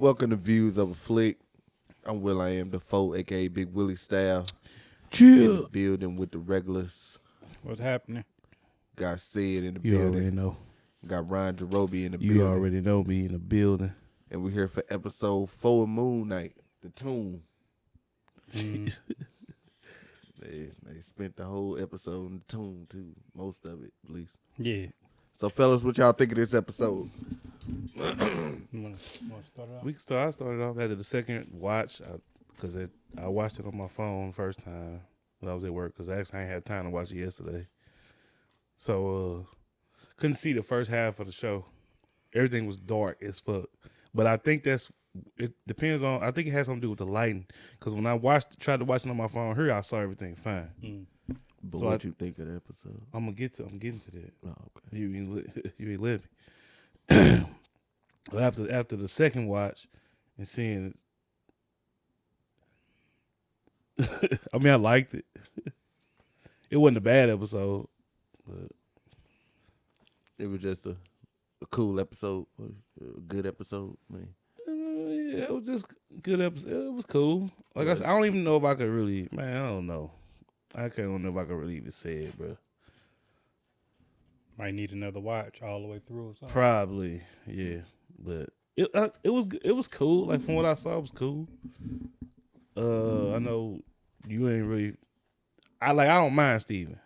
Welcome to Views of a Flick. I'm Will I Am Defoe, aka Big Willie Style. In the building with the regulars. What's happening? Got Sid in the You building. already know. Got Ryan Jerobi in the You building. already know me in the building. And we're here for episode 4 of Moon Knight, the tune. They spent the whole episode in the tune too. Most of it, at least. Yeah. So fellas, what y'all think of this episode? Wanna start it off? I started off after the second watch because I watched it on my phone first time when I was at work because actually I ain't had time to watch it yesterday. So couldn't see the first half of the show. Everything was dark as fuck. But I think it depends on. I think it has something to do with the lighting because when I tried to watch it on my phone here, I saw everything fine. But So what you think of the episode? I'm getting to that. Oh, okay. You ain't let me. After the second watch and seeing it, I mean, I liked it. It wasn't a bad episode, but It was just a cool episode, a good episode, man. yeah, it was just a good episode. It was cool. Like I said, I don't even know if I could really, man. I don't know. I don't know if I could really even say it, bro. Might need another watch all the way through or something. Probably, yeah. But it was cool. Like from what I saw, it was cool. I know you ain't really. I don't mind Steven.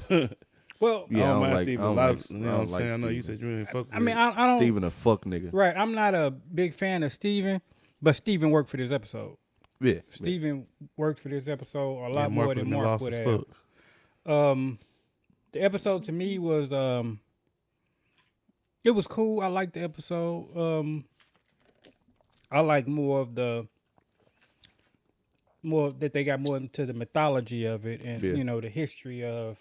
Well, Yeah, I don't mind Steven. I A don't lot like- of, you I know what don't I'm like saying. I know you Steven. said you ain't fuck with I mean, it. I don't. Steven a fuck nigga. Right, I'm not a big fan of Steven, but Steven worked for this episode. Yeah. Steven worked for this episode a lot Yeah, more Mark than wouldn't have Mark lost would his have. fuck. The episode to me was it was cool. I liked the episode. I like more that they got more into the mythology of it and the history of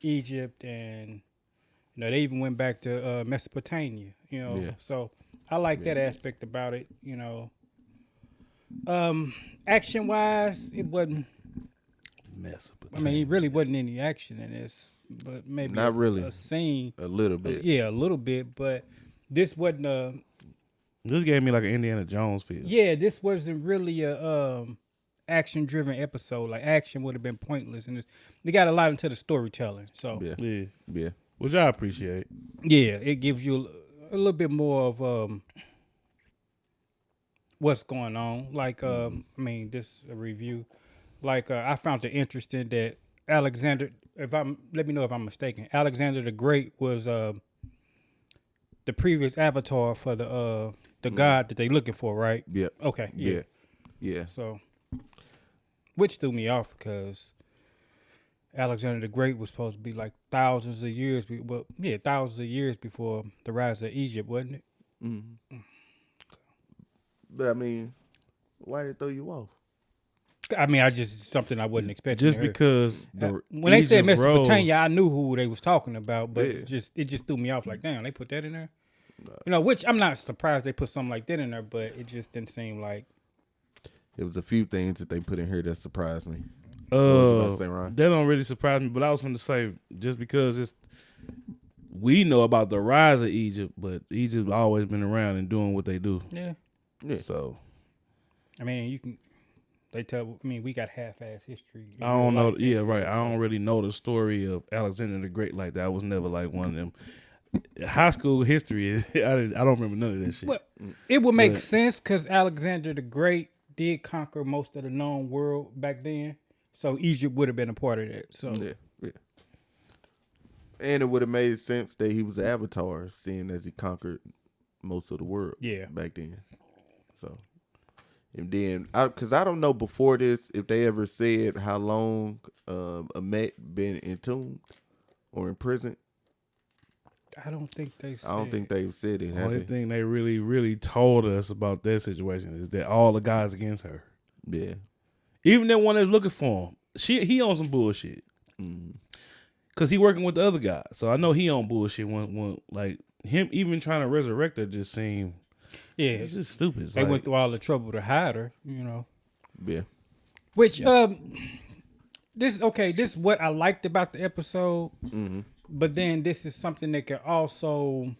Egypt, and they even went back to Mesopotamia. So I like that aspect about it. Action wise, it wasn't. I mean, it really wasn't any action in this, but maybe Not really. a scene. A little bit. Yeah, a little bit, but this wasn't a. This gave me like an Indiana Jones feel. Yeah, this wasn't really a action-driven episode. Like action would have been pointless, and they got a lot into the storytelling. So Yeah. Which I appreciate. yeah, it gives you a little bit more of what's going on. Like I mean, this a review. Like I found it interesting that Alexander. Let me know if I'm mistaken. Alexander the Great was the previous avatar for the god that they looking for, right? Yeah. Okay. Yeah. So, which threw me off because Alexander the Great was supposed to be like thousands of years before the rise of Egypt, wasn't it? Mm-hmm. But I mean, why did it throw you off? I mean, something I wasn't expecting. Just to hear. because When they said Egypt Mesopotamia, rose- I knew who they was talking about, but Yeah. it just threw me off. Like, damn, they put that in there. Which I'm not surprised they put something like that in there, but it just didn't seem like. It was a few things that they put in here that surprised me. What was you about to say, Ron? That don't really surprise me, but I was going to say just because we know about the rise of Egypt, but Egypt always been around and doing what they do. Yeah. Yeah. So I mean, we got half-ass history. I don't know. Yeah, right. I don't really know the story of Alexander the Great like that. I was never like one of them. High school history, I don't remember none of that shit. Well, it would make sense because Alexander the Great did conquer most of the known world back then, so Egypt would have been a part of that. So Yeah. And it would have made sense that he was an avatar, seeing as he conquered most of the world. Yeah. Back then. So, and then because I don't know before this if they ever said how long Amet been entombed or in prison. I don't think they said. I don't think they said it. The only thing they really, really told us about that situation is that all the guys against her, Yeah. even that one that's looking for him, he on some bullshit. Cause he working with the other guy, so I know he on bullshit. One like him even trying to resurrect her just seemed it's just stupid. It's They like, went through all the trouble to hide her, Yeah. Which this is what I liked about the episode. Mm-hmm. But then this is something that could also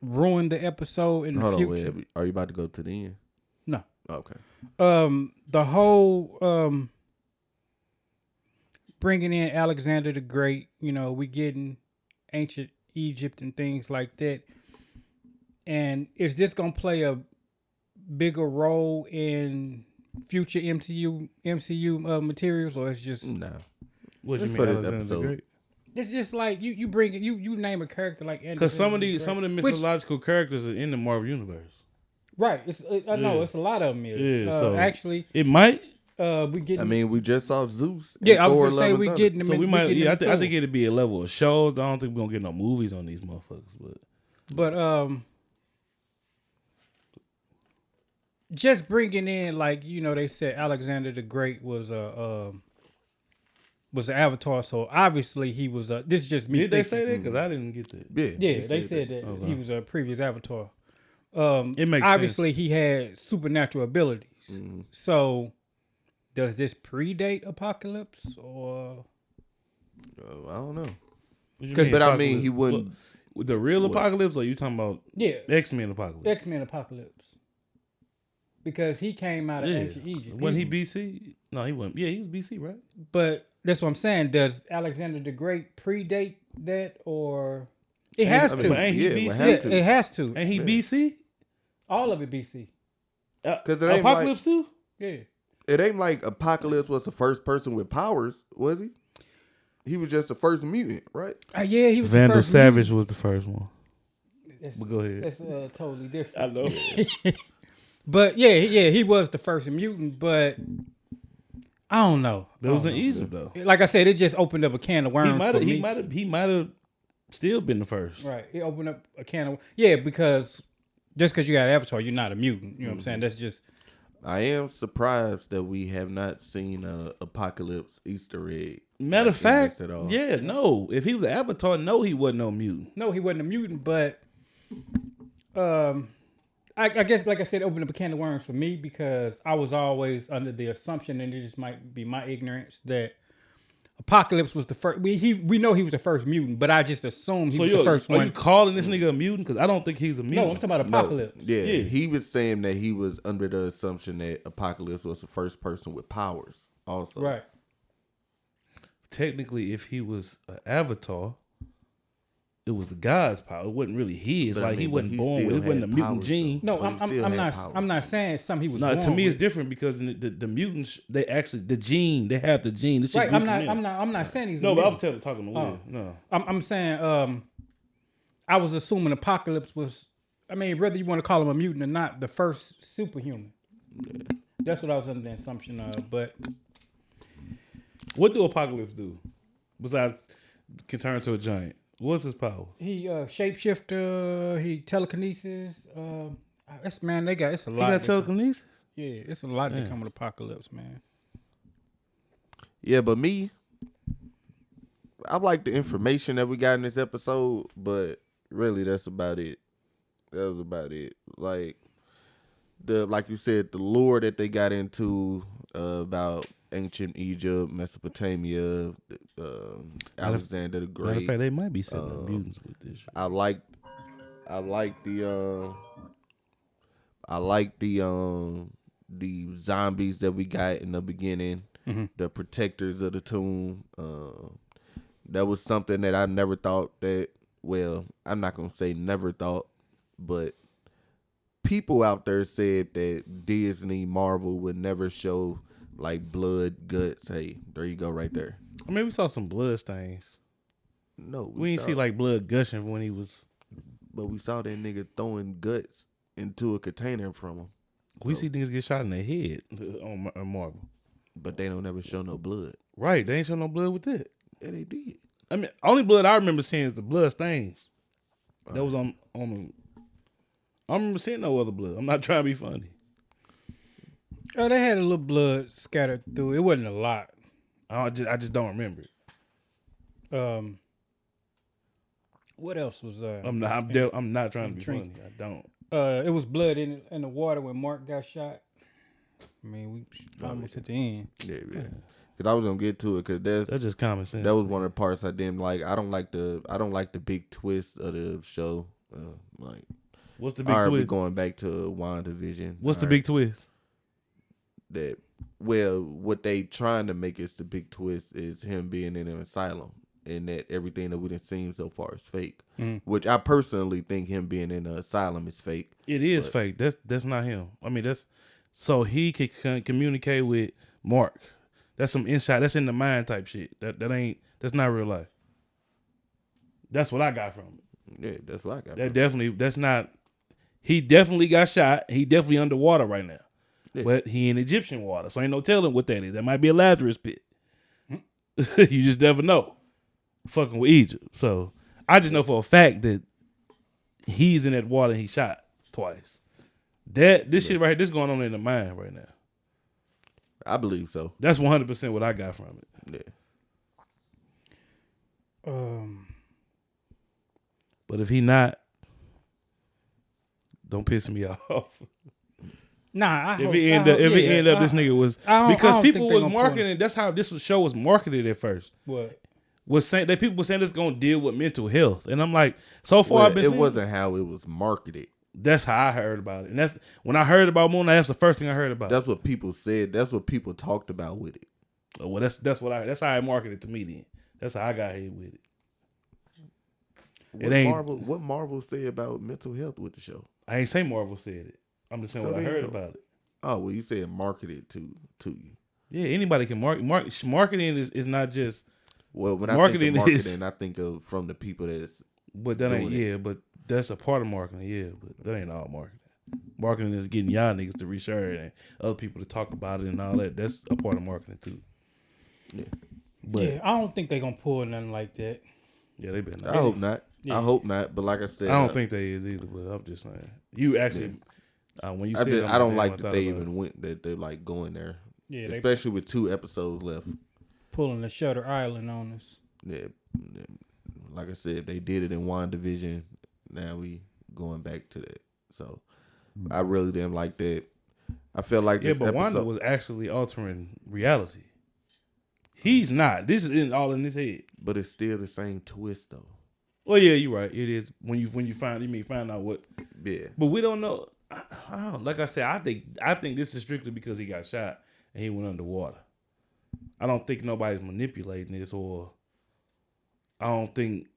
ruin the episode in the Hold on, future. wait. Are you about to go to the end? No. Okay. The whole bringing in Alexander the Great, we getting ancient Egypt and things like that. And is this gonna play a bigger role in future MCU materials, or it's just Nah. What you Just mean? for this Alexander the episode. Great? it's just like you bring it, you name a character like Because some of Alexander the Great. Which- mythological characters are in the Marvel universe. right. I know Yeah. it's a lot of them. Is. Yeah, so Actually, it might. we getting. I mean, we just saw Zeus. And yeah, I was Thor gonna say Love and we Thunder. getting them. So we we might. getting Yeah, them I think too. it'd be a level of shows. I don't think we're gonna get no movies on these motherfuckers. But just bringing in, like, they said Alexander the Great was an avatar, so obviously he was a. This is just me. did they thinking. say that? Because I didn't get that. Yeah, Yeah, they said that Okay. he was a previous avatar. It makes Obviously, sense. he had supernatural abilities. So, does this predate Apocalypse, or I don't know. What you 'Cause- mean, But I Apocalypse? mean, he wouldn't. What, the real apocalypse, or you talking about yeah, X-Men apocalypse? X-Men Apocalypse? Because he came out of Yeah. ancient Egypt. Wasn't he BC? No, he wasn't. Yeah, he was BC, right? But that's what I'm saying. Does Alexander the Great predate that, or it has I mean, to? but ain't he Yeah, BC? well, Yeah, have to. it has to. Ain't he BC? All of it BC. 'Cause it ain't Apocalypse too? Yeah. It ain't like Apocalypse was the first person with powers, was he? He was just the first mutant, right? Yeah, he was the Vandal first Savage was the first one. That's, But go ahead. that's totally different. I know. But yeah, he was the first mutant. But I don't know. That was in Egypt though. Like I said, it just opened up a can of worms for me. He might have still been the first. Right, it opened up a can of because just because you got Avatar, you're not a mutant. You know what I'm saying? That's just I am surprised that we have not seen a Apocalypse Easter egg. Matter of like, in fact, this at all. yeah, no. If he was an Avatar, no, he wasn't no mutant. no, he wasn't a mutant. But I guess, like I said, it opened up a can of worms for me because I was always under the assumption, and it just might be my ignorance, that Apocalypse was the first. We know he was the first mutant, but I just assumed he was the first are one. you calling this nigga a mutant? Because I don't think he's a mutant. No, I'm talking about No, Apocalypse. yeah, Yeah. he was saying that he was under the assumption that Apocalypse was the first person with powers. Also, Right. Technically, if he was an Avatar, it was the God's power. It wasn't really his. But I Like he mean, wasn't but he born with. still It wasn't a had mutant powers, gene. No, But he still I'm had not. powers. I'm not saying something he was. No, born to me with. it's different because in the mutants they actually the gene they have the gene. This shit Right. grew I'm from not. them. I'm not saying he's. No, a but I'm mutant. talking to Oh. Will. No, I'm saying. I was assuming Apocalypse was. I mean, whether you want to call him a mutant or not, the first superhuman. That's what I was under the assumption of. But what do Apocalypse do besides can turn to a giant? What's his power? he shapeshifter. He telekinesis. It's man. It's a He lot. got that come- telekinesis. Yeah, it's a lot that Yeah. come with Apocalypse, man. Yeah, but me, I like the information that we got in this episode, but really that's about it. That was about it. Like you said, the lore that they got into about ancient Egypt, Mesopotamia, Alexander the Matter of Great. fact, they might be setting up mutants with this shit. I like the zombies that we got in the beginning, the protectors of the tomb. That was something that I never thought that. Well, I'm not gonna say never thought, but people out there said that Disney, Marvel would never show like blood, guts. Hey, there you go, right there. I mean, we saw some blood stains. No, We didn't saw- see like blood gushing when he was. but we saw that nigga throwing guts into a container from him. We see niggas get shot in the head on Marvel. But they don't ever show no blood. Right, they ain't show no blood with that. Yeah, they did. I mean, only blood I remember seeing is the blood stains. That was on. I don't remember seeing no other blood. I'm not trying to be funny. Oh, they had a little blood scattered through. It wasn't a lot. I just don't remember it. What else was I'm not trying to be drink. funny. I don't. It was blood in the water when Mark got shot. I mean, we almost at the end. Yeah. Cause I was gonna get to it because That's just common sense. that was one of the parts I didn't like. I don't like the big twist of the show Like, What's the big all right, we twist? going back to WandaVision. What's the All big twist? that well, what they trying to make is the big twist is him being in an asylum, and that everything that we done seen so far is fake. Which I personally think him being in an asylum is fake. It is fake. That's not him. I mean, that's so he can communicate with Mark. That's some inside. That's in the mind type shit. That's not real life. That's what I got from it. Yeah, that's what I got. That's not. He definitely got shot. He definitely underwater right now. Yeah. But he in Egyptian water, so ain't no telling what that is. That might be a Lazarus pit. You just never know. Fucking with Egypt. So I just know for a fact that he's in that water and he shot twice. This shit right here, this going on in the mind right now. I believe so. That's 100% what I got from it. Yeah. But if he not, don't piss me off. Nah, If it end up, this nigga was because people was marketing. That's how this show was marketed at first. What was saying that people were saying it's gonna deal with mental health, and I'm like, so far I've been. It wasn't how it was marketed. That's how I heard about it, and that's when I heard about Moon Knight. That's the first thing I heard about. That's what people said. That's what people talked about with it. Well, that's how I marketed to me. Then that's how I got hit with it. What Marvel said about mental health with the show? I ain't say Marvel said it. I'm just saying what I heard about it. Oh, well, you said marketed to you. Yeah, anybody can market. Marketing is not just. Well, when I think of marketing, I think of from the people that's. But that ain't but that's a part of marketing. Yeah, but that ain't all marketing. Marketing is getting y'all niggas to reshare it and other people to talk about it and all that. That's a part of marketing too. Yeah, but I don't think they gonna pull nothing like that. Yeah, they better not. I hope not. Yeah. I hope not. But like I said, I don't think they is either. But I'm just saying, you actually. When you said I don't like that they even went that they're like going there. Yeah, especially with 2 episodes left. Pulling the Shutter Island on us. Yeah, like I said, they did it in WandaVision. Now we going back to that. So I really didn't like that. I felt like this but Wanda was actually altering reality. He's not. This is all in his head. But it's still the same twist though. Well, yeah, you're right. It is when you find out what. Yeah. But we don't know. I don't know. Like I said, I think this is strictly because he got shot and he went underwater. I don't think nobody's manipulating this, or I don't think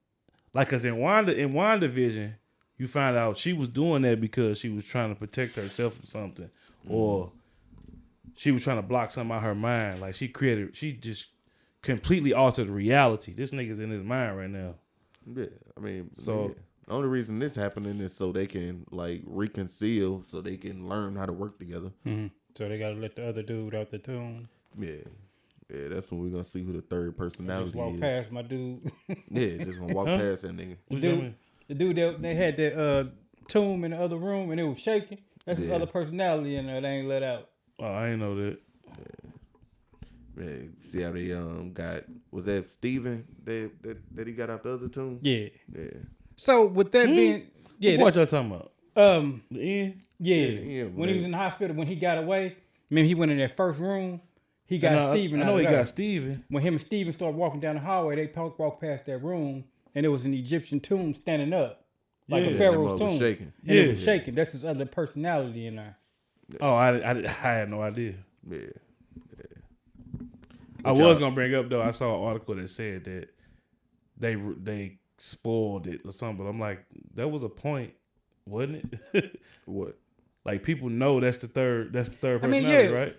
cause in WandaVision, you find out she was doing that because she was trying to protect herself from something, or she was trying to block something out of her mind. Like she just completely altered reality. This nigga's in his mind right now. Yeah, I mean, so the only reason this happening is so they can like reconcile, so they can learn how to work together. Mm-hmm. So they gotta let the other dude out the tomb. Yeah, that's when we're gonna see who the third personality is. Just walk past my dude. Yeah, just gonna walk past that nigga. The dude that they had that tomb in the other room and it was shaking. That's his other personality in there. They ain't let out. Oh, I ain't know that. Yeah, see how they got, was that Steven that he got out the other tomb? Yeah. Yeah. So with that being, what y'all talking about? The end. Yeah. When he was in the hospital, when he got away, he went in that first room. He got Steven. I know he got Steven. When him and Steven started walking down the hallway, they walked past that room, and it was an Egyptian tomb standing up, like a pharaoh's tomb. Shaking. And it was shaking. That's his other personality in there. Oh, I had no idea. Yeah. I was gonna bring up though. I saw an article that said that they spoiled it or something. But I'm like, that was a point, wasn't it? What? Like people know that's the third personality, right?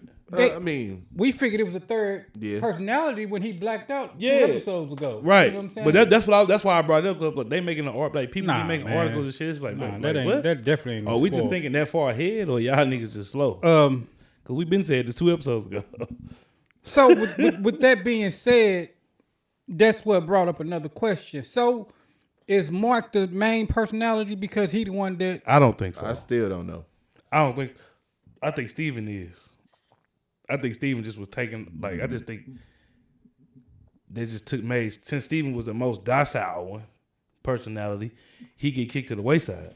We figured it was a third personality when he blacked out 2 episodes ago. Right. You know what I'm saying? But that's why I brought it up. Like they making like people be making articles and shit. It's like, that definitely ain't. Oh, we just thinking that far ahead, or y'all niggas just slow? Because we've been saying this 2 episodes ago. So with that being said, that's what brought up another question. So is Mark the main personality because he the one that? I don't think so. I still don't know. I think Steven is. I think Steven just was taking, I just think they just made, since Steven was the most docile one, personality, he get kicked to the wayside.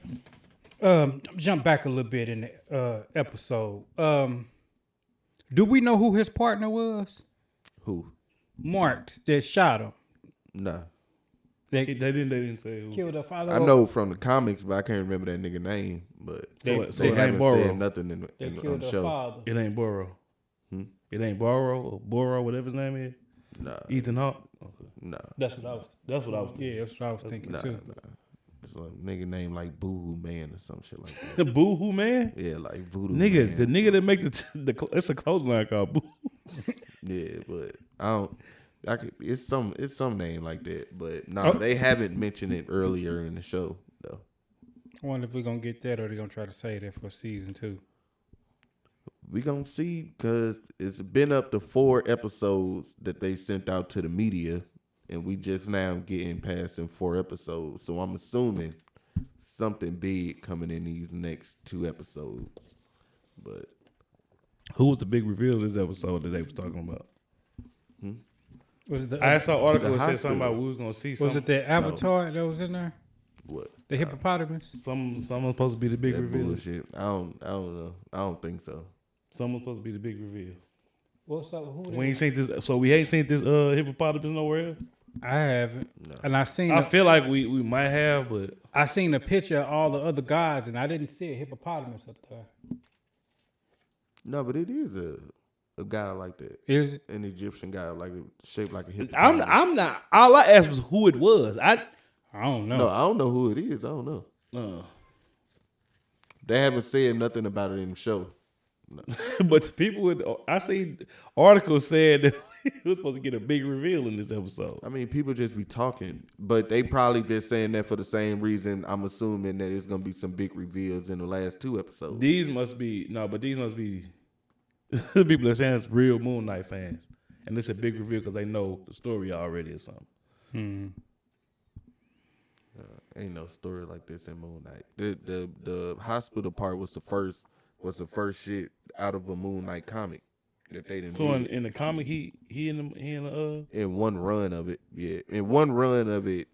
Jump back a little bit in the episode. Do we know who his partner was? Who? Marks that shot him. Nah. They They didn't say who. killed her father. I know from the comics, but I can't remember that nigga name. But So they it haven't ain't Burrow. said nothing They on killed the her show. father. It ain't Burrow. It ain't Burrow or Burrow, whatever his name is. Nah, Ethan Hawke. Okay. nah, That's what I was. That's what I was thinking. Yeah, that's what I was thinking nah, too. nah. It's like a nigga named like Boo Hoo Man or some shit like that. Boo Hoo Man? Yeah, like Voodoo Nigga, Man. the nigga that make it's a clothing line called Boo. Yeah, but I don't. It's some name like that, but no, they haven't mentioned it earlier in the show though. I wonder if we're gonna get that or they're gonna try to say that for season 2. We gonna see because it's been up to 4 episodes that they sent out to the media, and we just now getting past in 4 episodes. So I'm assuming something big coming in these next 2 episodes. But Who was the big reveal of this episode that they was talking about? Was it the I saw an article The that said something hospital. about we was gonna see was something. it the Avatar that was in there? what? The hippopotamus? Someone's supposed to be the big That reveal. bullshit. I don't know. I don't think so. Someone's supposed to be the big reveal. What's up? Who We ain't seen this, so we ain't seen this hippopotamus nowhere else. I haven't. No. And I feel like we might have, but I seen a picture of all the other gods, and I didn't see a hippopotamus up there. No, but it is a guy like that. Is it? An Egyptian guy, like shaped like a hippopotamus. I'm not. All I asked was who it was. I don't know. No, I don't know who it is. I don't know. They haven't said nothing about it in the show. But the people I seen articles saying that we was supposed to get a big reveal in this episode. I mean, people just be talking, but they probably just saying that for the same reason. I'm assuming that it's gonna be some big reveals in the last 2 episodes. These must be the people that saying it's real Moon Knight fans, and it's a big reveal because they know the story already or something. Ain't no story like this in Moon Knight. The hospital part was the first shit out of a Moon Knight comic that they didn't. So in the comic, he in the in one run of it, yeah. In one run of it,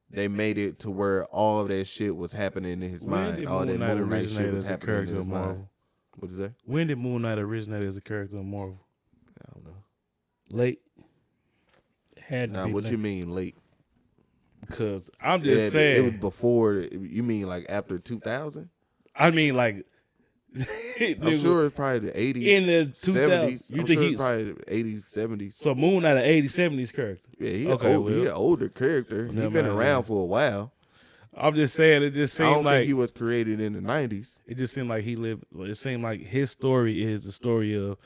they made it to where all of that shit was happening in his mind. did All that Moon Knight Moon Knight originate shit was as a happening in character his of mind. Marvel? What is that? When did Moon Knight originate as a character in Marvel? I don't know. Late. Had to Now, be what late. you mean late? Because I'm Yeah, just saying. it was before. You mean like after 2000? I mean, like, I'm sure it's probably the 80s, In the 70s. You I'm think sure he's- it's probably the 80s, 70s. So Moon Knight, an 80s, 70s character. Yeah, he Okay, he an older character. He's Never been mind, around yeah. for a while. I'm just saying, it just I seemed don't like think he was created in the 90s. it just seemed like he lived. It seemed like his story is the story of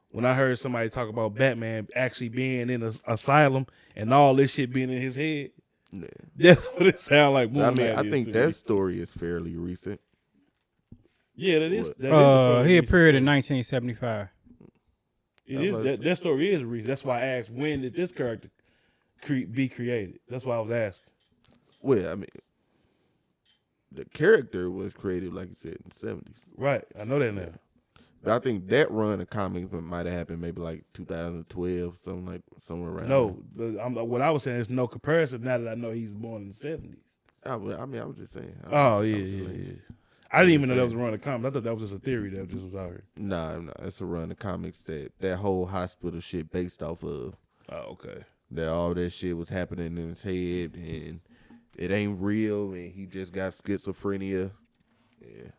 when I heard somebody talk about Batman actually being in an asylum and all this shit being in his head. Yeah. That's what it sounded like. Moon I mean, Knight I is think to that me. story is fairly recent. Yeah, that is. What? That is a fairly He recent appeared in story. 1975. It is that story is recent. That's why I asked when did this character be created. That's why I was asking. Well, I mean, the character was created, like you said, in the 70s. Right, I know that now. But I think that run of comics might have happened maybe like 2012, somewhere around. No, what I was saying is no comparison. Now that I know he's born in the 70s. I was just saying. Oh yeah. I didn't even know that was a run of comics. I thought that was just a theory that just was out here. Nah, it's a run of comics that whole hospital shit based off of. Oh, okay. That all that shit was happening in his head and it ain't real and he just got schizophrenia. Yeah.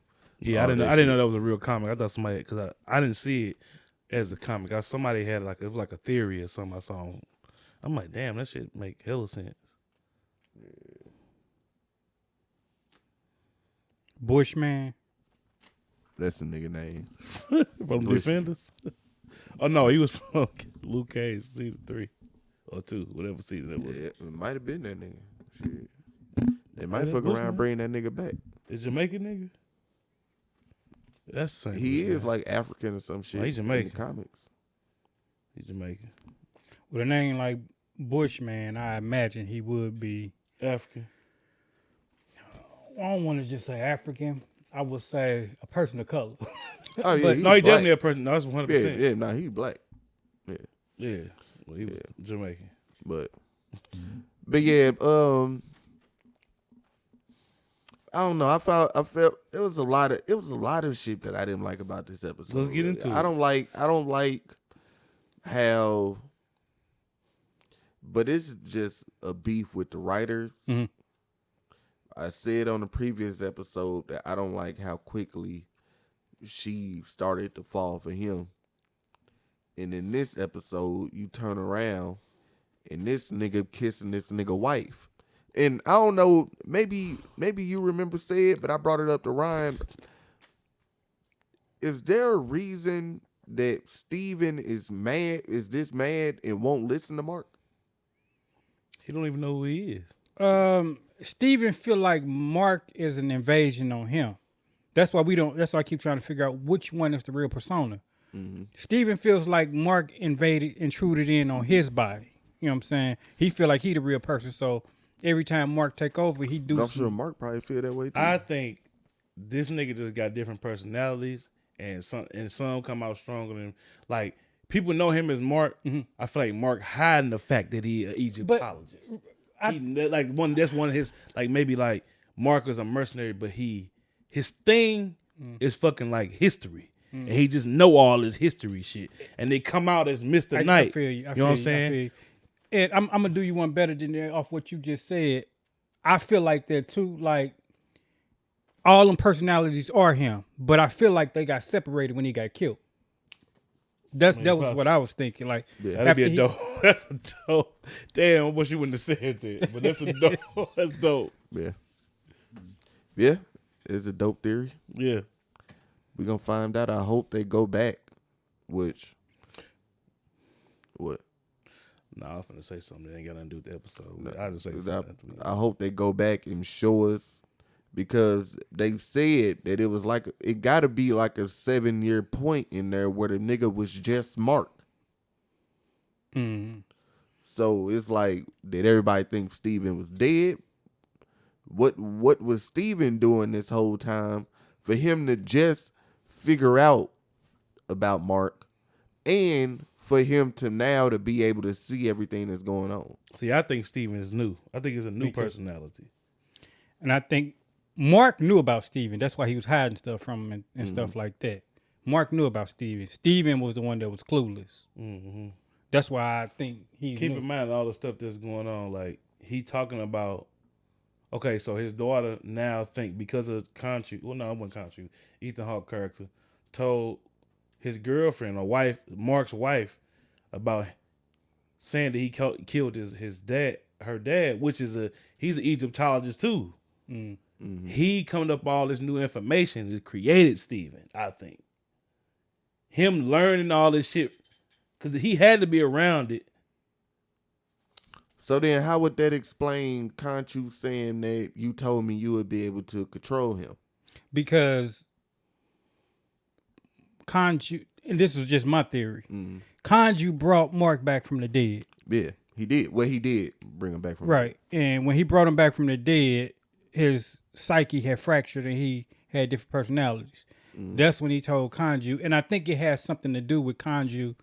Yeah, All I that didn't know shit. that was a real comic. I thought somebody, because I didn't see it as a comic. Somebody had it was like a theory or something I saw. I'm like, damn, that shit make hella sense. Bushman. That's the nigga name. From Bush. Defenders? Oh, no, he was from Luke Cage season 3 or 2, whatever season that was. Yeah, it might have been that nigga. Shit. They might that fuck Bushman? around and bring that nigga back. The Jamaican nigga? That's the same. He Bushman. is like African or some shit. he's in Jamaican. the comics. He's Jamaican. With a name like Bushman, I imagine he would be. African. I don't want to just say African. I would say a person of color. Oh yeah, But- he's No, he black. definitely a person. No, that's 100%. Yeah, nah, he black. Yeah. Well, he was Jamaican. But yeah, I don't know. I felt it was a lot of shit that I didn't like about this episode. Let's get into it. I don't like how but it's just a beef with the writers. Mhm. I said on the previous episode that I don't like how quickly she started to fall for him. And in this episode, you turn around and this nigga kissing this nigga wife. And I don't know, maybe you remember say it, but I brought it up to Ryan. Is there a reason that Steven is mad, and won't listen to Mark? He don't even know who he is. Steven feel like Mark is an invasion on him. That's why that's why I keep trying to figure out which one is the real persona. Mm-hmm. Steven feels like Mark intruded in on his body. You know what I'm saying? He feel like he the real person. So every time Mark take over, he do. But I'm sure Mark probably feel that way too. I think this nigga just got different personalities, and some come out stronger than like people know him as Mark. Mm-hmm. I feel like Mark hiding the fact that he an Egyptologist. That's one of his like maybe like Mark is a mercenary, but his thing is fucking like history. And he just know all his history shit. And they come out as Mr. Knight. I feel you. You know what I'm saying? And I'm gonna do you one better than that off what you just said. I feel like that too. Like all them personalities are him, but I feel like they got separated when he got killed. That was what I was thinking. Like that'd be a dope. That's a dope. Damn, I wish you wouldn't have said that. But that's a dope. That's dope. Yeah. Yeah. It's a dope theory. Yeah. We're gonna find out. I hope they go back. Which what? No, I was finna say something that ain't got nothing to do with the episode. I just say I hope they go back and show us, because they said that it was like it gotta be like a 7-year point in there where the nigga was just Mark. Mm-hmm. So it's like, did everybody think Steven was dead? What was Steven doing this whole time for him to just figure out about Mark, and for him to now to be able to see everything that's going on? See, I think Steven is new. I think it's a new personality. And I think Mark knew about Steven. That's why he was hiding stuff from him and stuff like that. Mark knew about Steven. Steven was the one that was clueless. Mm-hmm. That's why I think he keep in mind all the stuff that's going on. Like he talking about. Okay, so his daughter now think because of Conchu. Well, no, it wasn't Conchu. Ethan Hawke character told his girlfriend or wife, Mark's wife, about saying that he killed his dad, her dad, which is he's an Egyptologist too. Mm-hmm. He coming up with all this new information that created Steven, I think. Him learning all this shit, because he had to be around it. So then how would that explain Conchu saying that you told me you would be able to control him? Because Conchu, and this was just my theory, Conchu brought Mark back from the dead. Yeah, he did. Well, he did bring him back from the dead. And when he brought him back from the dead, his psyche had fractured and he had different personalities. That's when he told Conchu, and I think it has something to do with Conchu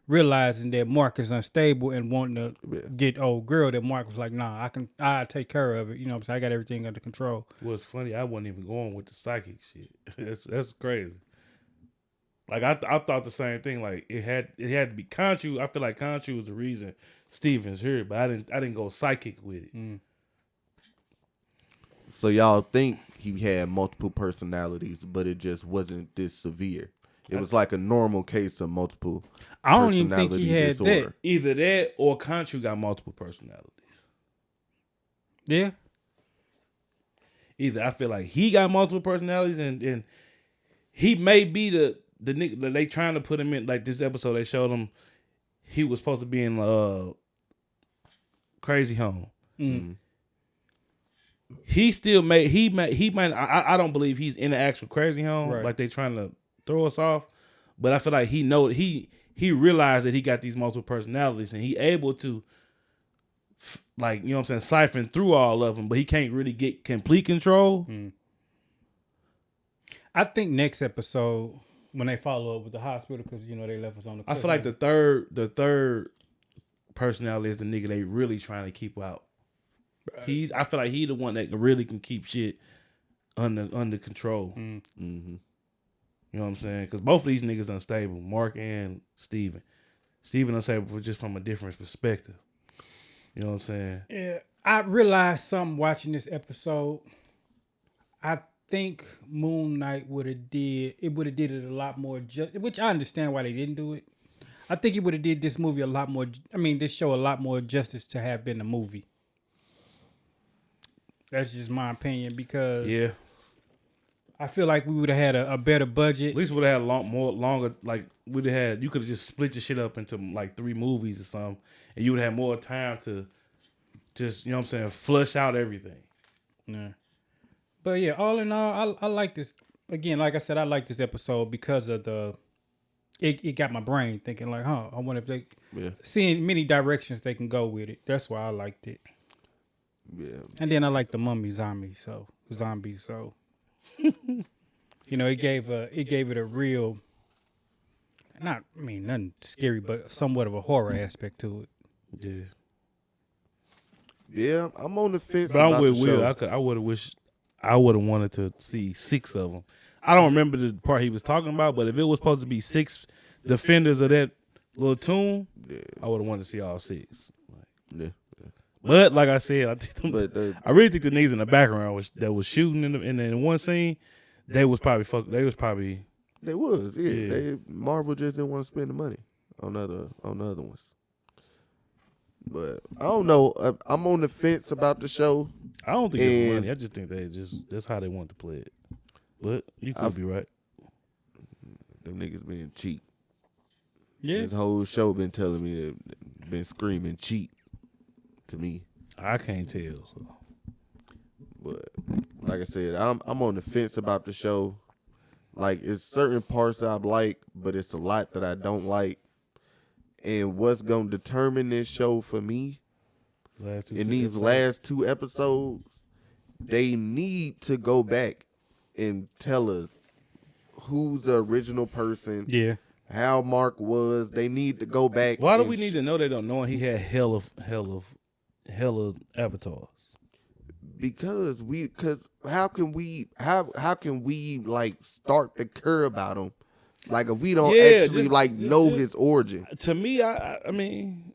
realizing that Mark is unstable and wanting to get old girl, that Mark was like, nah, I take care of it. You know what I'm saying? I got everything under control. Well, it's funny. I wasn't even going with the psychic shit. That's crazy. Like I thought the same thing. Like it had to be Conchu. I feel like Conchu was the reason Steven's here, but I didn't go psychic with it. So y'all think he had multiple personalities, but it just wasn't this severe. It was like a normal case of multiple I don't even think he had disorder. that. Either that or Conchu got multiple personalities. Yeah. Either I feel like he got multiple personalities and he may be the nigga that they trying to put him in. Like this episode, they showed him he was supposed to be in Crazy Home. Mm. He still might. I don't believe he's in the actual Crazy Home. Right. Like they trying to throw us off, but I feel like he realized that he got these multiple personalities and he able to, like, you know what I'm saying, siphon through all of them, but he can't really get complete control. I think next episode when they follow up with the hospital, because you know they left us on the. I feel like the third personality is the nigga they really trying to keep out. Right. I feel like he the one that really can keep shit under control. Mm-hmm. You know what I'm saying? Because both of these niggas unstable, Mark and Steven. Steven unstable just from a different perspective. You know what I'm saying? Yeah, I realized something watching this episode. I think Moon Knight would have did it a lot more. Which I understand why they didn't do it. I think he would have did this movie a lot more. I mean, this show a lot more justice to have been a movie. That's just my opinion because Yeah. I feel like we would have had a better budget. At least would have had longer. Like we'd have had. You could have just split your shit up into like 3 movies or something, and you would have more time to just, you know what I'm saying, flush out everything. Yeah. But yeah, all in all, I like this. Again, like I said, I like this episode because of it got my brain thinking like, I wonder if they seeing many directions they can go with it. That's why I liked it. Yeah. And then I like the mummy zombies. So you know, it gave it a real, nothing scary, but somewhat of a horror aspect to it. Yeah. Yeah, I'm on the fence. But about I'm with the Will. show. I would have wished. I would have wanted to see 6 of them. I don't remember the part he was talking about, but if it was supposed to be 6 defenders of that little tomb, I would have wanted to see all 6. Yeah. But like I said, I really think the niggas in the background that was shooting in one scene, they was probably. They was, yeah. Marvel just didn't want to spend the money on the other ones. But I don't know. I'm on the fence about the show. I don't think it's money. I just think that's how they want to play it. But you could be right. Them niggas being cheap. Yeah. This whole show been telling me been screaming cheap to me. I can't tell. So. But like I said, I'm on the fence about the show. Like, it's certain parts I like, but it's a lot that I don't like. And what's gonna determine this show for me in these last 2 episodes, they need to go back and tell us who's the original person. Yeah. How Mark was. They need to go back. Why do we need to know they don't know he had hell of avatars? Because how can we like start to care about him? Like, if we don't actually know his origin. To me, I mean,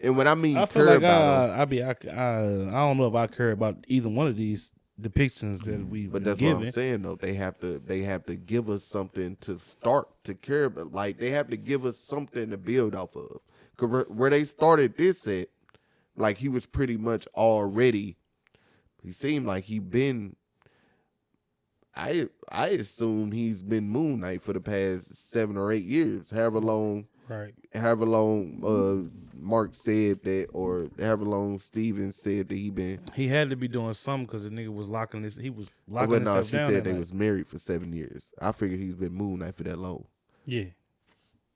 and when I mean I feel care like about him, I don't know if I care about either one of these depictions that we've but that's given. what I'm saying though. They have to give us something to start to care about. Like, they have to give us something to build off of. 'Cause where they started this at, like, he was pretty much already. He seemed like he been. I assume he's been Moon Knight for the past 7 or 8 years, however long. Right. However long Mark said that, or however long Steven said that he been. He had to be doing something because the nigga was locking this. He was locking But no, himself she down. said they was married for 7 years. I figured he's been Moon Knight for that long. Yeah.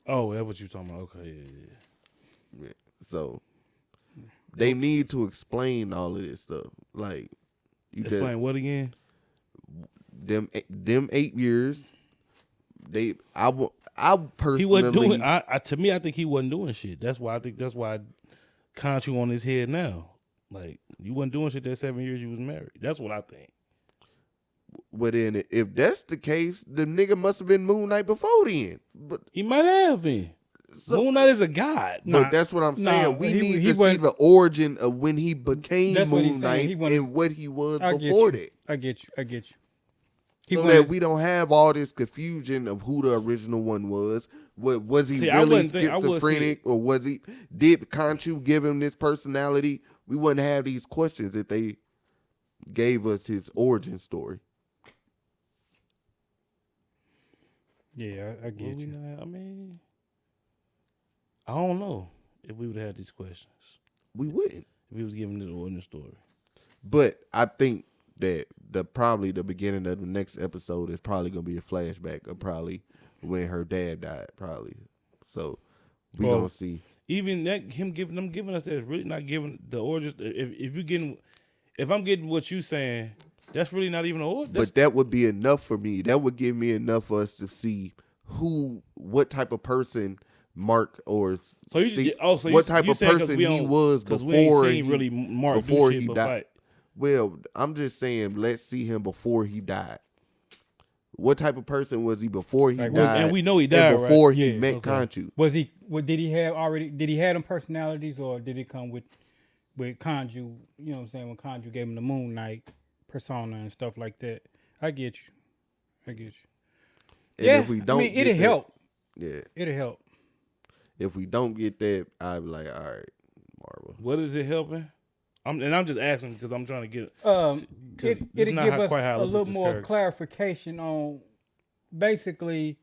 Oh, that's what you talking about? Okay, yeah. So they need to explain all of this stuff. Like, Explain what again? Them 8 years. I personally. He wasn't doing. To me, I think he wasn't doing shit. That's why I count you on his head now. Like, you wasn't doing shit that 7 years you was married. That's what I think. Well, then, if that's the case, the nigga must have been Moon Knight before then. But he might have been. Moon Knight is a god. But that's what I'm saying. We need to see the origin of when he became Moon Knight and what he was before that. I get you. So that we don't have all this confusion of who the original one was. Was he really schizophrenic, or did Khonshu give him this personality? We wouldn't have these questions if they gave us his origin story. Yeah, I get you. I mean, I don't know if we would have had these questions. We wouldn't. If he was giving this origin story. But I think that probably the beginning of the next episode is probably gonna be a flashback of probably when her dad died, probably. So we gonna see. Even that them giving us that is really not giving the origin. If I'm getting what you saying, that's really not even an origin. But that would be enough for me. That would give me enough for us to see what type of person Mark or what type of person he was before he died. Well, I'm just saying, let's see him before he died. What type of person was he before he Like, died? and we know he died, and before right? he Yeah, met okay. Conchu. Was he? What did he have already? Did he have them personalities, or did it come with Conju? You know what I'm saying? When Conju gave him the Moon Knight persona and stuff like that. I get you. I get you. And Yeah, if we I don't mean, get it'll that, help. yeah. It'll help. If we don't get that, I'd be like, all right, Marvel. What is it helping? I'm just asking because I'm trying to get It'll this is not give us quite how I a look at little this more character. clarification on basically.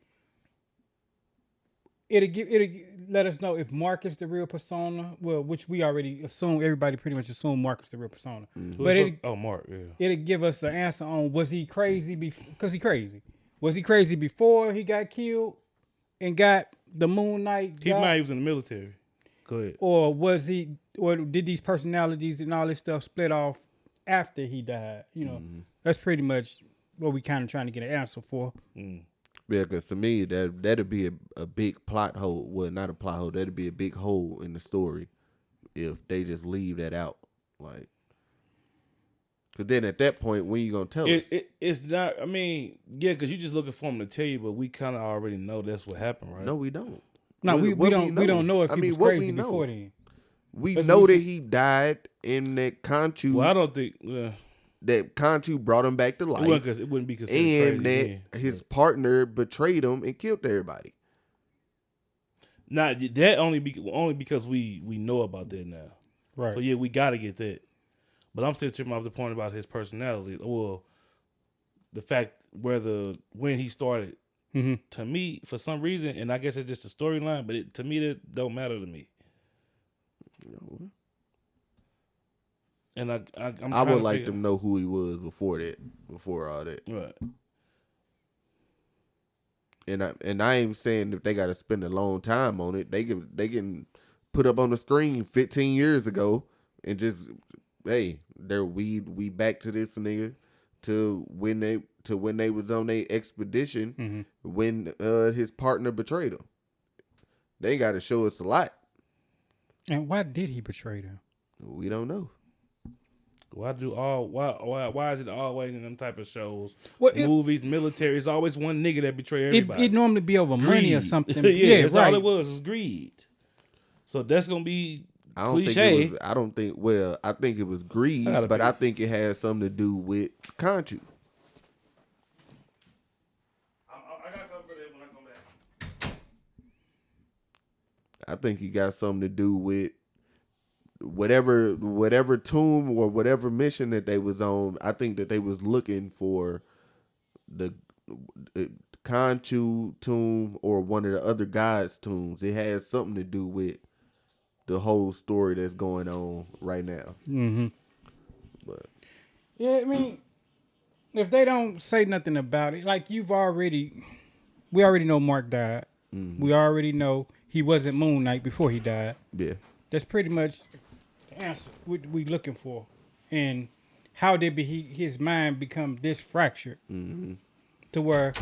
It'll let us know if Mark is the real persona. Well, which we already assume. Everybody pretty much assume Mark is the real persona. But Mark, yeah. it'll give us an answer on was he crazy because he crazy. Was he crazy before he got killed and got the Moon Knight? Keep in mind he was in the military. Go ahead. Or was he? Or did these personalities and all this stuff split off after he died? You know, that's pretty much what we kind of trying to get an answer for. Yeah, because to me, that'd be a big plot hole. Well, not a plot hole. That'd be a big hole in the story if they just leave that out. Like, because then at that point, when you gonna tell us? It's not. I mean, yeah, because you're just looking for him to tell you, but we kind of already know that's what happened, right? No, we don't. No, we don't know if I he mean, was what crazy we know. before then. We That's know what that we- he died in that Conchu. Well, I don't think. That Conchu brought him back to life, It wouldn't be considered and crazy. that his partner betrayed him and killed everybody. Not that only because we know about that now. Right. So yeah, we got to get that. But I'm still tripping off the point about his personality. Well, the fact when he started. To me, for some reason, and I guess it's just a storyline, but to me that don't matter to me. And I would like to know who he was before all that. Right. And I ain't saying that they got to spend a long time on it. They can put up on the screen 15 years ago and just we back to this nigga to when they was on their expedition when his partner betrayed him. They got to show us a lot. And why did he betray them? We don't know. Why is it always in them type of shows, Well, movies, military? It's always one nigga that betray everybody. It normally be over money or something. Yeah, that's right. all it was greed. So that's gonna be cliche. I think it was greed, but I think it had something to do with Conchu. I got something for that when I come back. I think he got something to do with whatever tomb or whatever mission that they was on. I think that they was looking for the Conchu tomb or one of the other gods' tombs. It has something to do with the whole story that's going on right now. But Yeah, I mean, if they don't say nothing about it, like we already know Mark died. We already know he wasn't Moon Knight before he died. yeah, That's pretty much the answer we looking for. And how did his mind become this fractured to where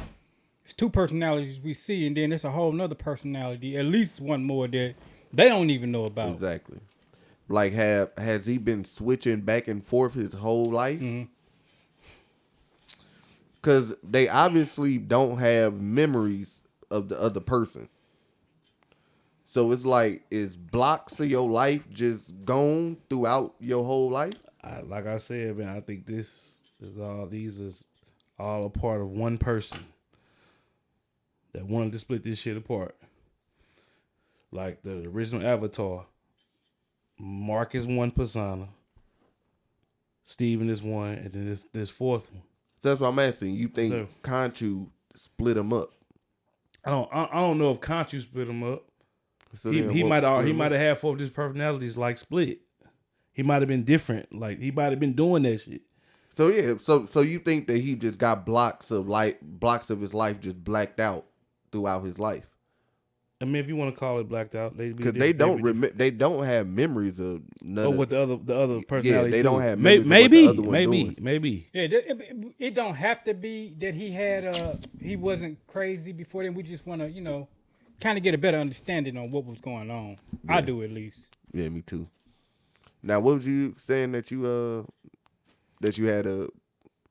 it's two personalities we see, and then it's a whole nother personality, at least one more that they don't even know about. exactly. Like, has he been switching back and forth his whole life? Because they obviously don't have memories of the other person. So it's like, is blocks of your life just gone throughout your whole life? Like I said, man, I think these is all a part of one person that wanted to split this shit apart. Like the original Avatar, Mark is one persona, Steven is one, and then this fourth one. So that's what I'm asking. You think So- Conchu split them up? I don't know if Conchu split him up. So He then might what split 'em have up? had four of his personalities like split. He might have been different. Like he might have been doing that shit. So yeah, so you think that he just got blocks of his life just blacked out throughout his life? I mean, if you want to call it blacked out, Because they don't have memories of none. Oh, of, what the other personalities they do. don't have memories of what the other one doing. Maybe. Yeah, it don't have to be that he wasn't crazy before then. We just want to, kind of get a better understanding on what was going on. Yeah. I do at least. Yeah, me too. Now, what was you saying that you had to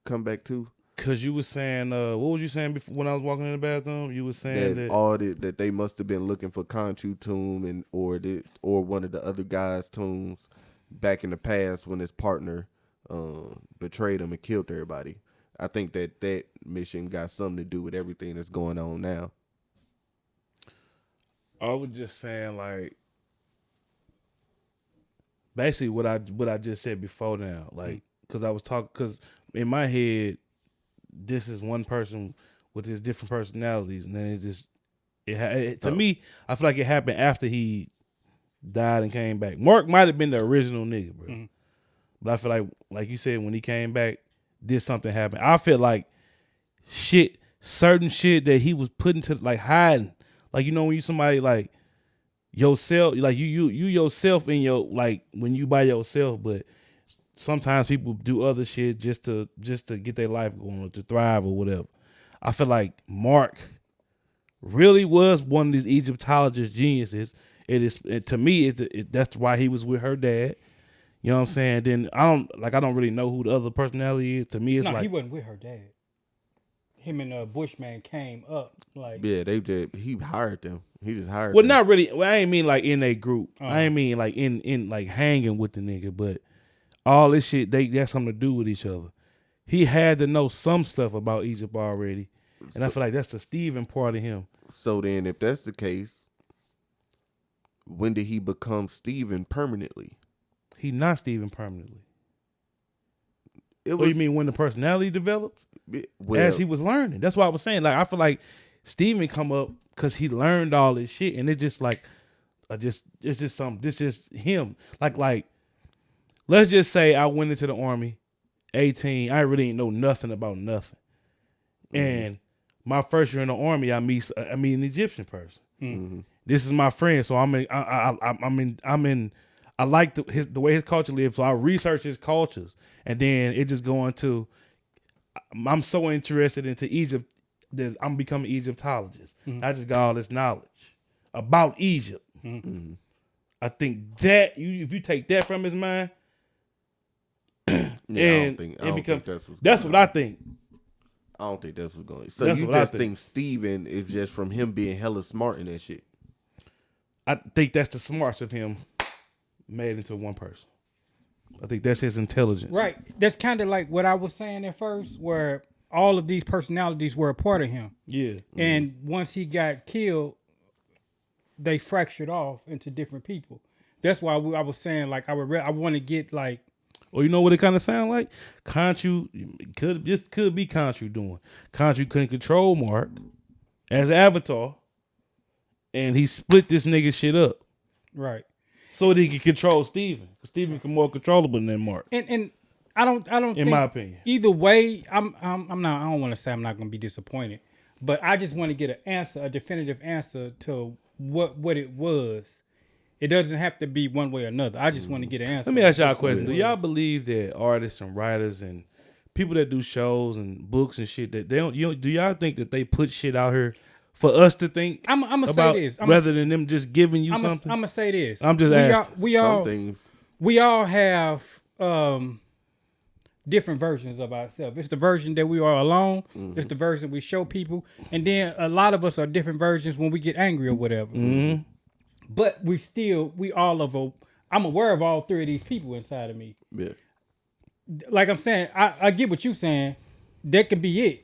come back to? Cause you was saying, what was you saying before when I was walking in the bathroom? You was saying that they must have been looking for Conchu tomb or one of the other guys' tombs back in the past when his partner betrayed him and killed everybody. I think that mission got something to do with everything that's going on now. I was just saying, like, basically what I just said before now, like, because I was talking, because in my head, this is one person with his different personalities, and then to me, I feel like it happened after he died and came back. Mark might have been the original nigga, bro, but I feel like you said, when he came back, did something happen? I feel like certain shit that he was putting to like hiding, like, you know, when you somebody like yourself, like you yourself in your, like when you by yourself, but sometimes people do other shit just to get their life going or to thrive or whatever. I feel like Mark really was one of these Egyptologist geniuses. To me, that's why he was with her dad. You know what I'm saying? Then I don't really know who the other personality is. To me, it's he wasn't with her dad. Him and Bushman came up like. Yeah, he hired them. He just hired. Well, them. not really. Well, I ain't mean like in a group. I ain't mean like in like hanging with the nigga, but all this shit, they got something to do with each other. He had to know some stuff about Egypt already. And I feel like that's the Steven part of him. So then, if that's the case, when did he become Steven permanently? He not Steven permanently. What do you mean, when the personality developed? Well, as he was learning. That's what I was saying. Like, I feel like Steven come up because he learned all this shit. And it's just like, it's just him. Like, let's just say I went into the army, 18. I really didn't know nothing about nothing. And my first year in the army, I meet an Egyptian person. This is my friend, so I like the way his culture lives, so I research his cultures, and then it just go into, I'm so interested into Egypt that I'm becoming Egyptologist. I just got all this knowledge about Egypt. I think that if you take that from his mind, yeah, that's what I think. I don't think that's what's going. So that's you just think Steven is just from him being hella smart in that shit? I think that's the smarts of him made into one person. I think that's his intelligence. Right. That's kind of like what I was saying at first, where all of these personalities were a part of him. Yeah. And once he got killed, they fractured off into different people. That's why I was saying, like, I want to get like. Or you know what it kind of sound like? Conchu could be Conchu doing. Conchu couldn't control Mark as Avatar, and he split this nigga shit up. Right. So that he could control Steven. Because Steven can more controllable than Mark. And I don't in my opinion. Either way, I'm not, I don't want to say I'm not gonna be disappointed. But I just want to get a definitive answer to what it was. It doesn't have to be one way or another. I just want to get an answer. Let me ask y'all a question. Do y'all believe that artists and writers and people that do shows and books and shit, that they don't, do y'all think that they put shit out here for us to think? I'm gonna say this rather than them just giving you something. I'm gonna say this. I'm just asking. We all have different versions of ourselves. It's the version that we are alone. It's the version we show people, and then a lot of us are different versions when we get angry or whatever. But I'm aware of all three of these people inside of me. Yeah. Like I'm saying, I get what you're saying. That can be it.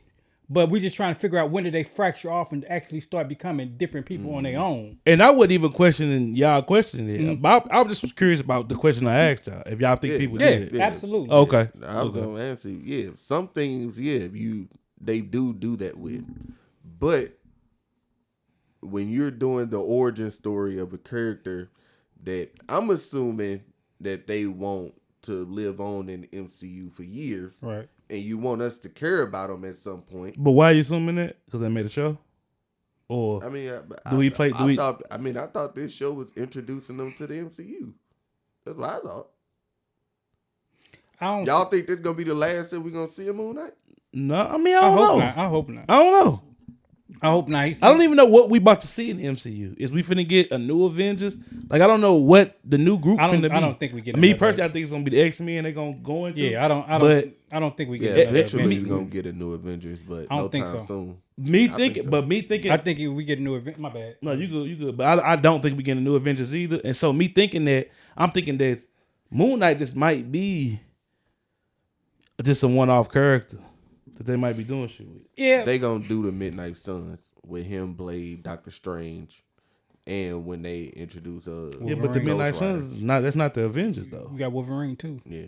But we're just trying to figure out when did they fracture off and actually start becoming different people on their own. And I wasn't even questioning y'all questioning it. I just curious about the question I asked y'all. If y'all think people did it. Yeah, absolutely. Okay. I was going to answer, some things, they do that with. But when you're doing the origin story of a character that I'm assuming that they want to live on in the MCU for years, right? And you want us to care about them at some point. But why are you assuming that? Because they made a show? Or I mean, I thought this show was introducing them to the MCU. That's what I thought. Y'all think this is gonna be the last that we're gonna see a Moon Knight? No, I mean I don't know. I hope not. I don't know. I hope not. I don't even know what we about to see in the MCU. Is we finna get a new Avengers? Like I don't know what the new group finna be. I don't think we get. Me personally, I think it's gonna be the X-Men. They're gonna go into. Yeah, I don't think we get. Yeah, eventually we're gonna get a new Avengers, but I don't think time so. soon. Me thinking, I think if we get a new event. My bad. No, you good. But I don't think we get a new Avengers either. And so me thinking that, I'm thinking that Moon Knight just might be just a one-off character that they might be doing shit with. Yeah, They gonna do the Midnight Suns with him, Blade, Doctor Strange, and when they introduce Yeah, but the Midnight Suns that's not the Avengers though. we got Wolverine too. Yeah,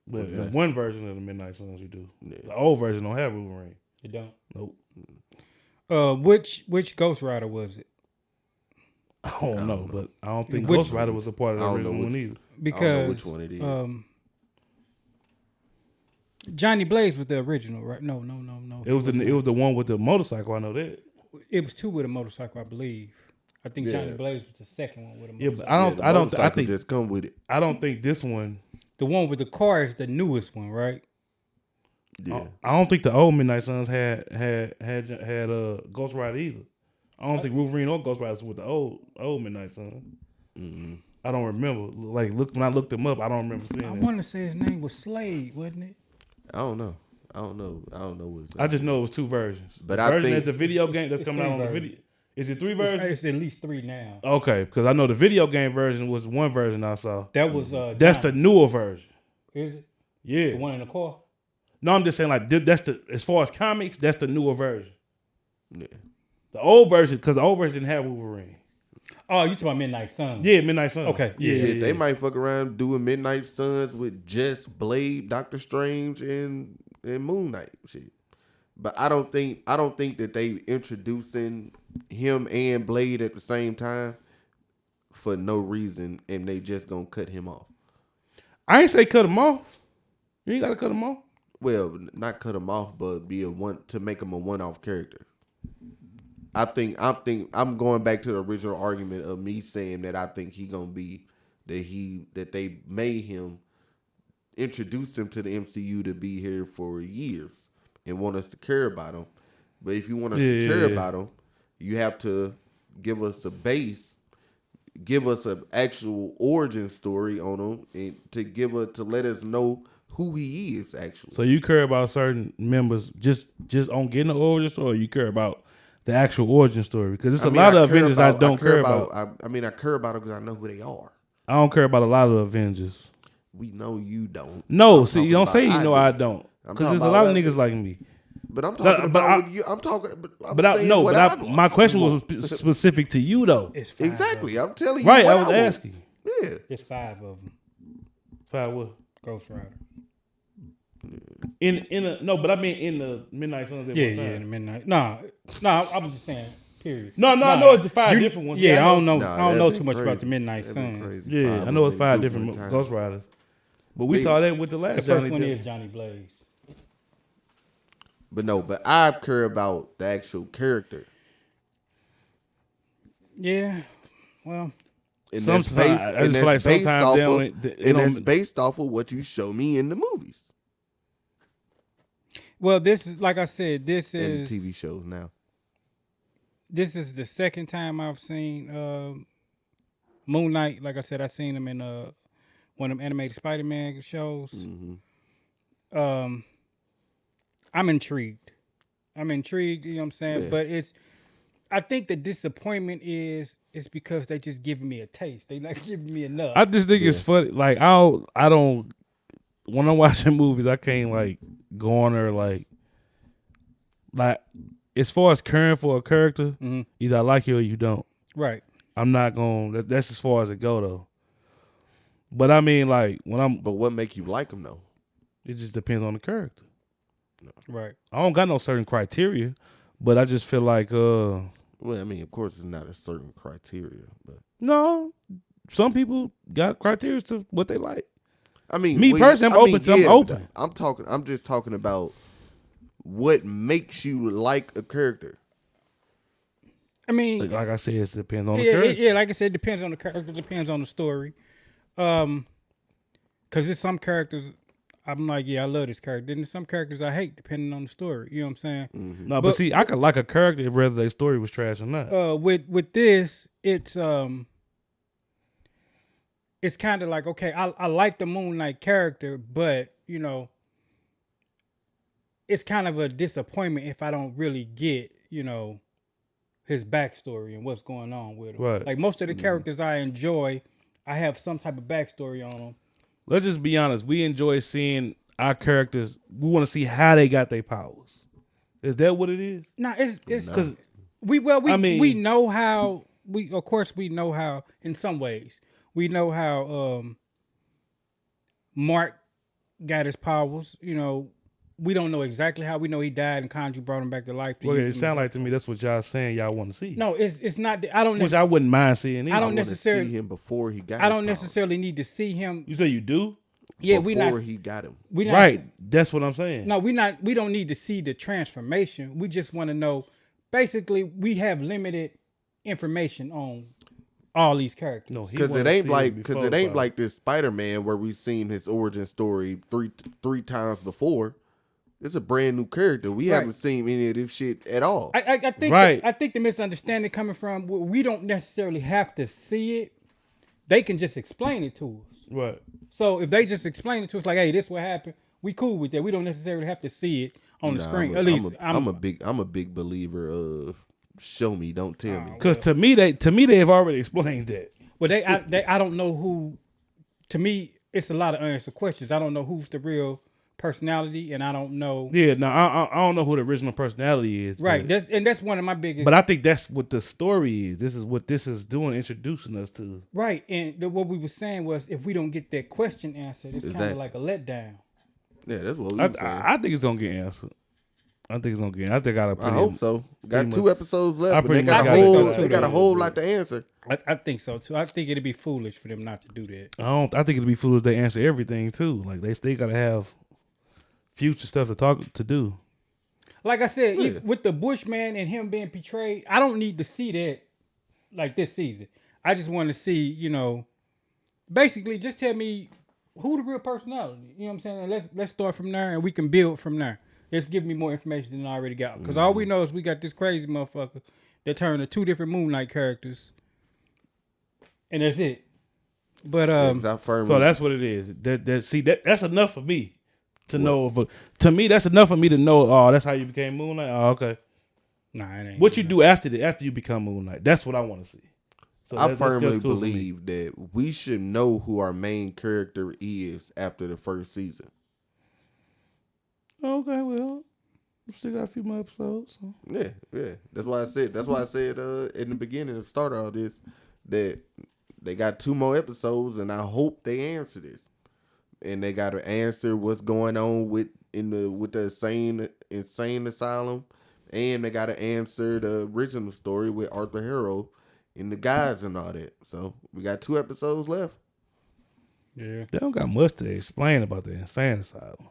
But one version of the Midnight Suns we do. Yeah. The old version don't have Wolverine. You don't. Nope. Which Ghost Rider was it? I don't know, but I don't think Which- Ghost Rider was a part of the I don't know original which- one either. Because I don't know which one it is. Johnny Blaze was the original, right? No. It was the one with the motorcycle. I know that. It was two with a motorcycle, I believe. I think Johnny Yeah. Blaze was the second one with a Yeah, motorcycle. but I don't. I think just come with it. I don't think this one. The one with the car is the newest one, right? Yeah, I don't think the old Midnight Suns had Ghost Rider either. I don't think Wolverine or Ghost Rider was with the old Midnight Suns. mm-hmm. I don't remember. Like when I looked them up, I don't remember seeing I it. want to say his name was Slade, wasn't it? I don't know what's. I just know it was two versions. But the I version think- that's the video game that's it's coming out three on the versions. video. Is it three versions? It's at least three now. Okay, because I know the video game version was one version I saw. That was That's the newer version. Is it Yeah. the one in the car? No, I'm just saying like that's the as far as comics, that's the newer version. Yeah. The old version, because the old version didn't have Wolverine. Oh, you talking about Midnight Suns? Yeah, Midnight Suns. Okay, Yeah, Shit, yeah, they yeah. might fuck around doing Midnight Suns with just Blade, Doctor Strange, and Moon Knight. Shit. But I don't think that they introducing him and Blade at the same time for no reason, and they just gonna cut him off. I ain't say cut him off. You ain't gotta cut him off. Well, not cut him off, but be to make him a one-off character. I think I'm going back to the original argument of me saying that I think he gonna be that they made him introduce him to the MCU to be here for years and want us to care about him. But if you want us to care about him, you have to give us a base, give us an actual origin story on him, and to let us know who he is actually. So you care about certain members just on getting the origin story, or you care about the actual origin story? Because there's a lot of Avengers I don't care about. I care about them because I know who they are. I don't care about a lot of the Avengers. We know you don't. No, I'm see, you talking don't about say you know I do. don't. I'm Because talking there's a lot of about niggas like me. But I'm talking But about with you. I'm talking. My question was specific to you though. It's five exactly. Of them. I'm telling you. Right, what I was want. asking. Yeah. It's five of them. Five what? Ghost Rider. But I mean in the Midnight Suns. Yeah, in the Midnight. No, I was just saying. Period. No, I know it's the five different ones. Yeah, I don't know. Nah, I don't know that'd too be much crazy. about the Midnight That'd be Suns. crazy. Yeah, I know it's five different Ghost Riders. But we saw that with the last The first Johnny one Depp. is Johnny Blaze. But I care about the actual character. Yeah, well, And Sometimes- that's based, I and just feel like that's based sometimes off they of, don't- they and don't- that's based off of what you show me in the movies this is like I said. This and is TV shows now. This is the second time I've seen Moon Knight. Like I said, I seen him in one of them animated Spider-Man shows. Mm-hmm. I'm intrigued. You know what I'm saying? Yeah. But I think the disappointment is because they just giving me a taste. They not giving me enough. I just think it's funny. Like I don't. When I'm watching movies, I can't like go on there like as far as caring for a character, either I like you or you don't. Right. I'm not going. That's as far as it go though. But I mean, like But what make you like them though? it just depends on the character. Right. I don't got no certain criteria, but I just feel like Well, I mean, of course, it's not a certain criteria, but no, some people got criteria to what they like. I mean, Me personally, I'm open to- I'm open. I'm just talking about what makes you like a character. I mean, Like I said, it depends on the character. yeah. Like I said, it depends on the character. Depends on the story. Because there's some characters I'm like, yeah, I love this character. Then there's some characters I hate depending on the story. You know what I'm saying? No, but see, I could like a character whether their story was trash or not. With this, it's kind of like, okay, I like the Moon Knight character, but you know, it's kind of a disappointment if I don't really get, you know, his backstory and what's going on with him. Right. Like most of the characters I enjoy, I have some type of backstory on them. Let's just be honest. We enjoy seeing our characters. We want to see how they got their powers. Is that what it is? No, it's Because we know how we know how in some ways we know how Mark got his powers. You know, we don't know exactly how. We know he died and Kanji brought him back to life. well, it sounds like to me that's what y'all saying y'all want to see. No, it's not. I don't. Which I wouldn't mind seeing. I don't I necessarily see him before he got. I don't necessarily need to see him. You say you do? Yeah, before he got him. We not, Right. That's what I'm saying. No, we don't need to see the transformation. We just want to know. Basically, we have limited information on all these characters. No, because it ain't like this Spider-Man where we've seen his origin story three times before. It's a brand new character. We haven't seen any of this shit at all. I think I think the misunderstanding coming from we don't necessarily have to see it. They can just explain it to us. Right. So if they just explain it to us like, hey, this what happened, we cool with that. We don't necessarily have to see it on the screen. I'm a big believer of show me, don't tell me. Because to me they've already explained that. Well, I don't know who. To me, it's a lot of unanswered questions. I don't know who's the real personality, and I don't know. Yeah, no, I don't know who the original personality is. Right, that's one of my biggest. But I think that's what the story is. This is what this is doing, introducing us to. Right, and what we were saying was, if we don't get that question answered, it's kind of like a letdown. Yeah, that's what we were saying. I think it's gonna get answered. I think I hope so. Got 2 episodes left, but they got a whole lot to answer. I think so too. I think it'd be foolish for them not to do that. I think it'd be foolish they answer everything too. Like they gotta have future stuff to do. Like I said, with the Bushman and him being portrayed, I don't need to see that like this season. I just want to see, you know, basically just tell me who the real personality. You know what I'm saying? And let's start from there and we can build from there. Just give me more information than I already got. Because all we know is we got this crazy motherfucker that turned to 2 different Moon Knight characters. And that's it. But so that's what it is. That's enough for me to know. To me, that's enough for me to know. Oh, that's how you became Moon Knight. Oh, okay. Nah, it ain't. What you do after you become Moon Knight? That's what I want to see. So I firmly believe that we should know who our main character is after the first season. Okay, well, we still got a few more episodes. So. Yeah. That's why I said in the beginning of start all this that they got 2 more episodes, and I hope they answer this. And they got to answer what's going on with the insane asylum, and they got to answer the original story with Arthur Harrow and the guys and all that. So we got 2 episodes left. Yeah, they don't got much to explain about the insane asylum.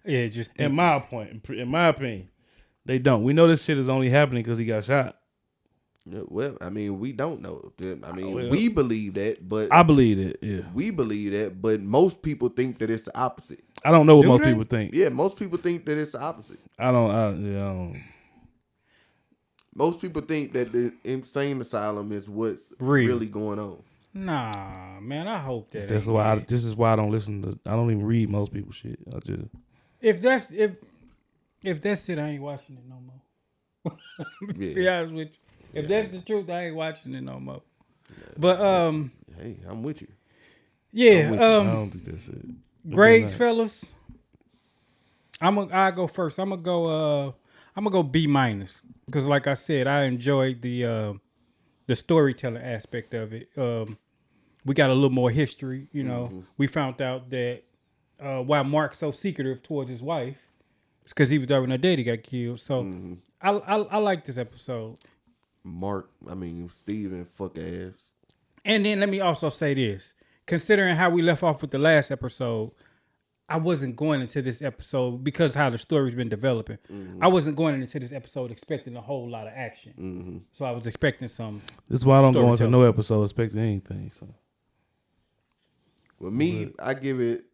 Yeah, just in my opinion, they don't. We know this shit is only happening because he got shot. Yeah, well, I mean, we don't know. I mean, we believe that, but I believe it. Yeah, we believe that, but most people think that it's the opposite. I don't know what most people think. Yeah, most people think that it's the opposite. I don't. Most people think that the insane asylum is what's really going on. Nah, man, I hope that. That's why. This is why I don't listen to. I don't even read most people's shit. I just. If that's it, I ain't watching it no more. To be honest with you. If that's the truth, I ain't watching it no more. But hey, I'm with you. Yeah, I don't think that's it. Grades, fellas. I'll go first. I'm gonna go B- because, like I said, I enjoyed the storytelling aspect of it. We got a little more history. You know, we found out that why Mark's so secretive towards his wife, it's because he was during her day he got killed. So I like this episode. Steven fuck ass. And then let me also say this. Considering how we left off with the last episode, I wasn't going into this episode because how the story's been developing. I wasn't going into this episode expecting a whole lot of action. So I was expecting some. This is why I don't go into no episode expecting anything. So. With me, I give it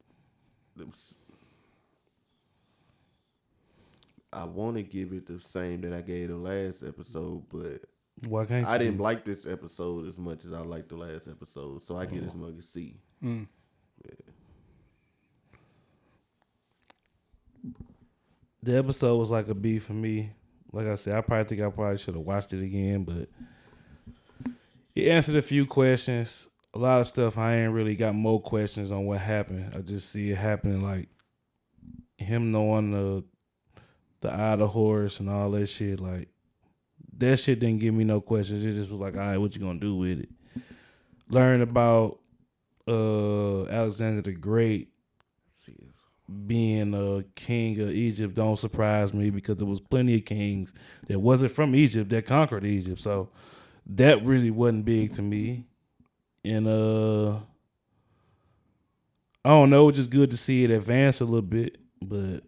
I want to give it the same that I gave the last episode, but Why can't I you? didn't like this episode as much as I liked the last episode, so I get this mug a C. The episode was like a B for me. Like I said, I probably should have watched it again, but it answered a few questions. A lot of stuff I ain't really got more questions on what happened. I just see it happening, like him knowing the eye of the horse and all that shit. Like that shit didn't give me no questions. It just was like, all right, what you gonna do with it? Learn about Alexander the Great being a king of Egypt don't surprise me because there was plenty of kings that wasn't from Egypt that conquered Egypt. So that really wasn't big to me. And I don't know, it was just good to see it advance a little bit, but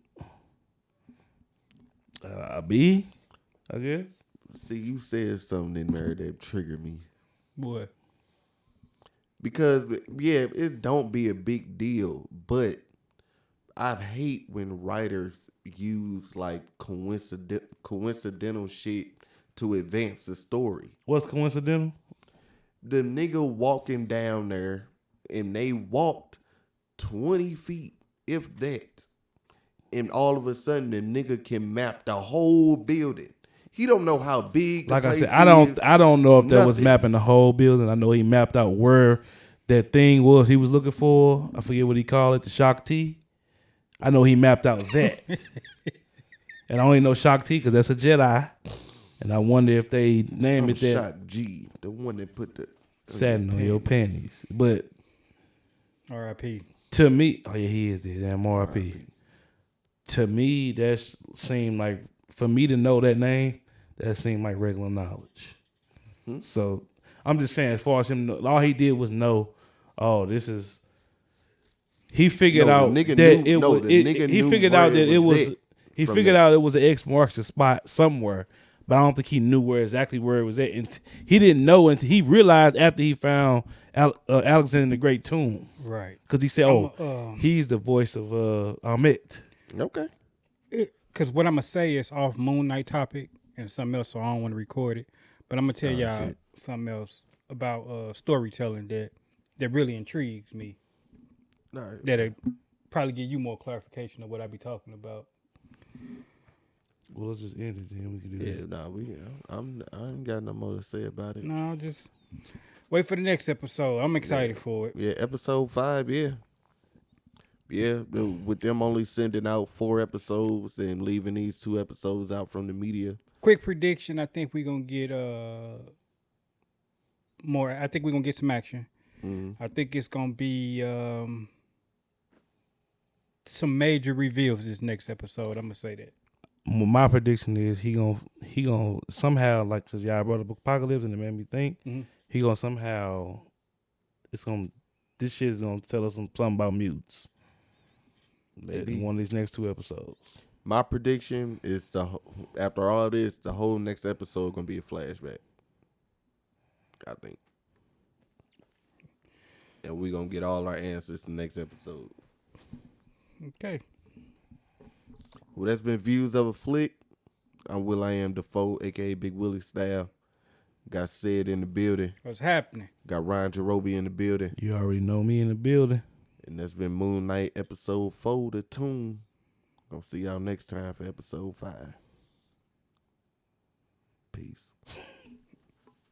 B, I guess. See, you said something in there that triggered me. What? Because, yeah, it don't be a big deal, but I hate when writers use, like, coincidental shit to advance the story. What's coincidental? The nigga walking down there, and they walked 20 feet, if that. And all of a sudden, the nigga can map the whole building. He don't know how big the Like I place said, is. I don't know if that was Nothing. mapping the whole building. I know he mapped out where that thing was he was looking for. I forget what he called it, the Shock T. I know he mapped out that. And I only know Shock T because that's a Jedi. And I wonder if they named it that. Shock G, the one that put the Satin on your panties. But R.I.P. to me, oh yeah, he is there. Damn R.I.P. To me, that seemed like, for me to know that name, that seemed like regular knowledge. So I'm just saying, as far as him, all he did was know, oh, this is. He figured out that it was. He figured out that it was. He figured out it was an X marks the spot somewhere, but I don't think he knew exactly where it was at. And he didn't know until he realized after he found Alexander the Great tomb. Right. Because he said, he's the voice of Amit. Okay. Because what I'm going to say is off Moon Knight topic and something else, so I don't want to record it. But I'm going to tell y'all something else about storytelling that really intrigues me. Right. That'll probably give you more clarification of what I be talking about. Well, let's just end it then. We can do that. I ain't got no more to say about it. No, just wait for the next episode. I'm excited for it. Yeah, episode 5, yeah. Yeah, with them only sending out 4 episodes and leaving these 2 episodes out from the media. Quick prediction, I think we're going to get more. I think we're going to get some action. Mm-hmm. I think it's going to be some major reveals this next episode. I'm going to say that. Well, my prediction is he gonna somehow, like, because y'all brought up Apocalypse and it made me think, he gonna somehow, this shit is gonna tell us something about mutants. Maybe in one of these next 2 episodes. My prediction is after all this, the whole next episode gonna be a flashback. I think. And we're gonna get all our answers the next episode. Okay. Well, that's been Views of a Flick. I'm Will.I.Am Defoe, a.k.a. Big Willie Style. Got Sid in the building. What's happening? Got Ryan Jarobi in the building. You already know me in the building. And that's been Moon Knight episode 4, The Tomb. Gonna see y'all next time for episode 5. Peace.